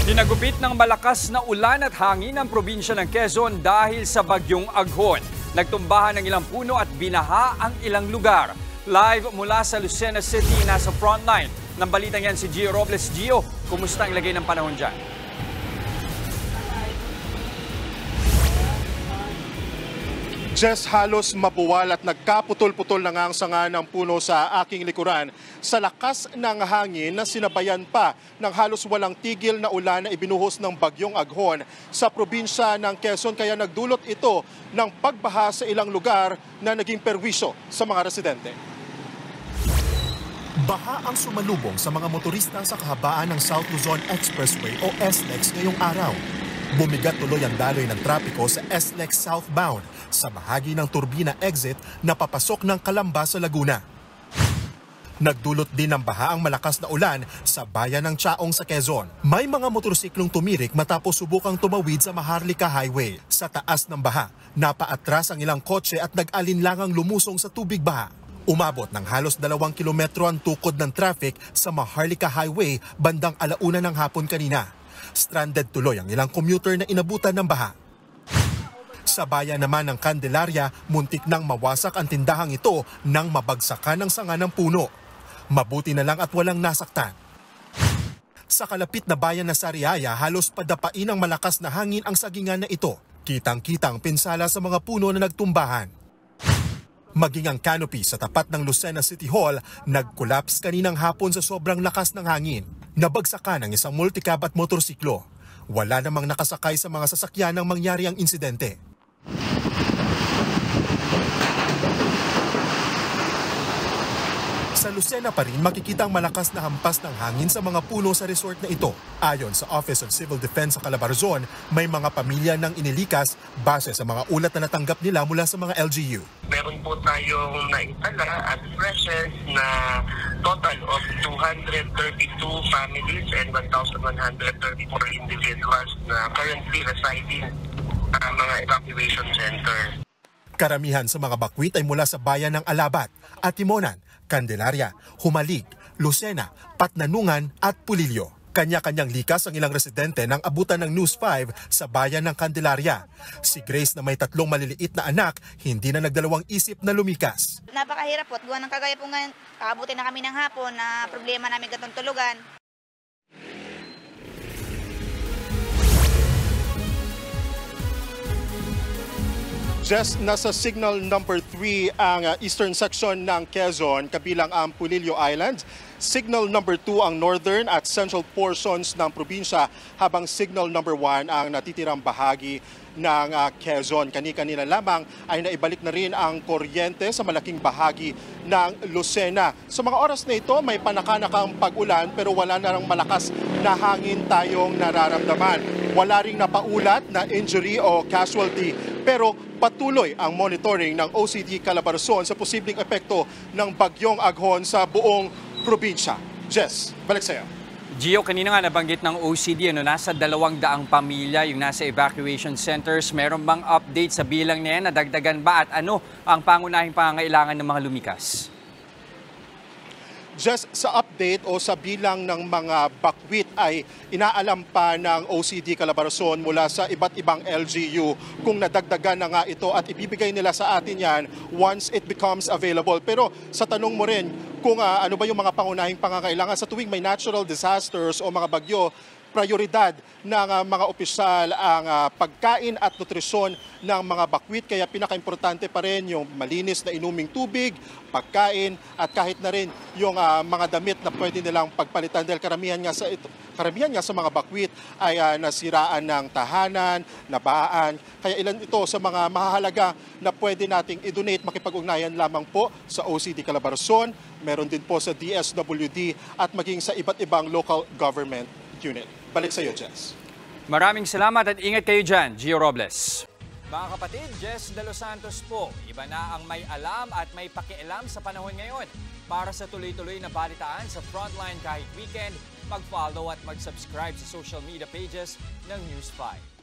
Dinagupit ng malakas na ulan at hangin ang probinsya ng Quezon dahil sa bagyong Aghon. Nagtumbahan ng ilang puno at binaha ang ilang lugar. Live mula sa Lucena City, nasa frontline ng balitang yan si Gio Robles. Gio, kumusta ang lagay ng panahon dyan? Jess, halos mabuwal at nagkaputol-putol na nga ang sanga ng puno sa aking likuran sa lakas ng hangin na sinabayan pa ng halos walang tigil na ulan na ibinuhos ng bagyong Aghon sa probinsya ng Quezon. Kaya nagdulot ito ng pagbaha sa ilang lugar na naging perwisyo sa mga residente. Baha ang sumalubong sa mga motorista sa kahabaan ng South Luzon Expressway o SLEX ngayong araw. Bumigat tuloy ang daloy ng trapiko sa SLEX southbound sa bahagi ng Turbina exit na papasok ng Calamba sa Laguna. Nagdulot din ng baha ang malakas na ulan sa bayan ng Chaong sa Quezon. May mga motorsiklong tumirik matapos subukang tumawid sa Maharlika Highway. Sa taas ng baha, napaatras ang ilang kotse at nag-alinlangang lumusong sa tubig baha. Umabot ng halos 2 kilometro ang tukod ng traffic sa Maharlika Highway bandang 1:00 ng hapon kanina. Stranded tuloy ang ilang commuter na inabutan ng baha. Sa bayan naman ng Candelaria, muntik nang mawasak ang tindahang ito nang mabagsakan ng sanga ng puno. Mabuti na lang at walang nasaktan. Sa kalapit na bayan na Sariaya, halos padapain ng malakas na hangin ang sagingan na ito. Kitang-kitang pinsala sa mga puno na nagtumbahan. Maging ang canopy sa tapat ng Lucena City Hall, nag-collapse kaninang hapon sa sobrang lakas ng hangin. Nabagsakan ang isang multicab at motorsiklo. Wala namang nakasakay sa mga sasakyan nang mangyari ang insidente. Sa Lucena pa rin makikita ang malakas na hampas ng hangin sa mga puno sa resort na ito. Ayon sa Office of Civil Defense sa Calabarzon, may mga pamilya nang inilikas base sa mga ulat na natanggap nila mula sa mga LGU. Meron po tayong naitala at present na total of 232 families and 1,134 individuals na currently residing sa mga evacuation center. Karamihan sa mga bakwit ay mula sa bayan ng Alabat, Atimonan, Candelaria, Humalig, Lucena, Patnanungan at Pulilio. Kanya-kanyang likas ang ilang residente ng abutan ng News 5 sa bayan ng Candelaria. Si Grace na may 3 maliliit na anak, hindi na nagdalawang isip na lumikas. Napakahirap po. Gawa ng kagaya po ngayon, kaabutin na kami ng hapon na problema namin gatong tulugan. Just nasa signal number 3 ang eastern section ng Quezon, kabilang ang Pulilio Islands. Signal number 2 ang northern at central portions ng probinsya, habang signal number 1 ang natitirang bahagi ng Quezon. Kani-kanina lamang ay naibalik na rin ang kuryente sa malaking bahagi ng Lucena. Sa mga oras na ito, may panakanakang pag-ulan pero wala na ring malakas na hangin tayong nararamdaman. Wala ring napaulat na injury o casualty, pero patuloy ang monitoring ng OCD Calabarzon sa posibleng epekto ng bagyong Aghon sa buong probinsya. Jess, balik sa'yo. Gio, kanina nga nabanggit ng OCD, nasa 200 pamilya yung nasa evacuation centers. Meron bang update sa bilang na yan? Nadagdagan ba at ano ang pangunahing pangangailangan ng mga lumikas? Just sa update o sa bilang ng mga bakwit ay inaalam pa ng OCD Calabarzon mula sa iba't ibang LGU kung nadagdagan na nga ito at ibibigay nila sa atin yan once it becomes available. Pero sa tanong mo rin kung ano ba yung mga pangunahing pangangailangan sa tuwing may natural disasters o mga bagyo, prioridad ng mga opisyal ang pagkain at nutrisyon ng mga bakwit. Kaya pinaka-importante pa rin yung malinis na inuming tubig, pagkain at kahit na rin yung mga damit na pwede nilang pagpalitan dahil karamihan nga sa mga bakwit ay nasiraan ng tahanan, nabaan. Kaya ilan ito sa mga mahalaga na pwede nating i-donate. Makipag-ugnayan lamang po sa OCD Calabarzon, meron din po sa DSWD at maging sa iba't ibang local government unit. Balik sa iyo, Jess. Maraming salamat at ingat kayo dyan, Gio Robles. Mga kapatid, Jess De Los Santos po. Iba na ang may alam at may pakialam sa panahon ngayon. Para sa tuloy-tuloy na balitaan sa Frontline kahit weekend, mag-follow at mag-subscribe sa social media pages ng News 5.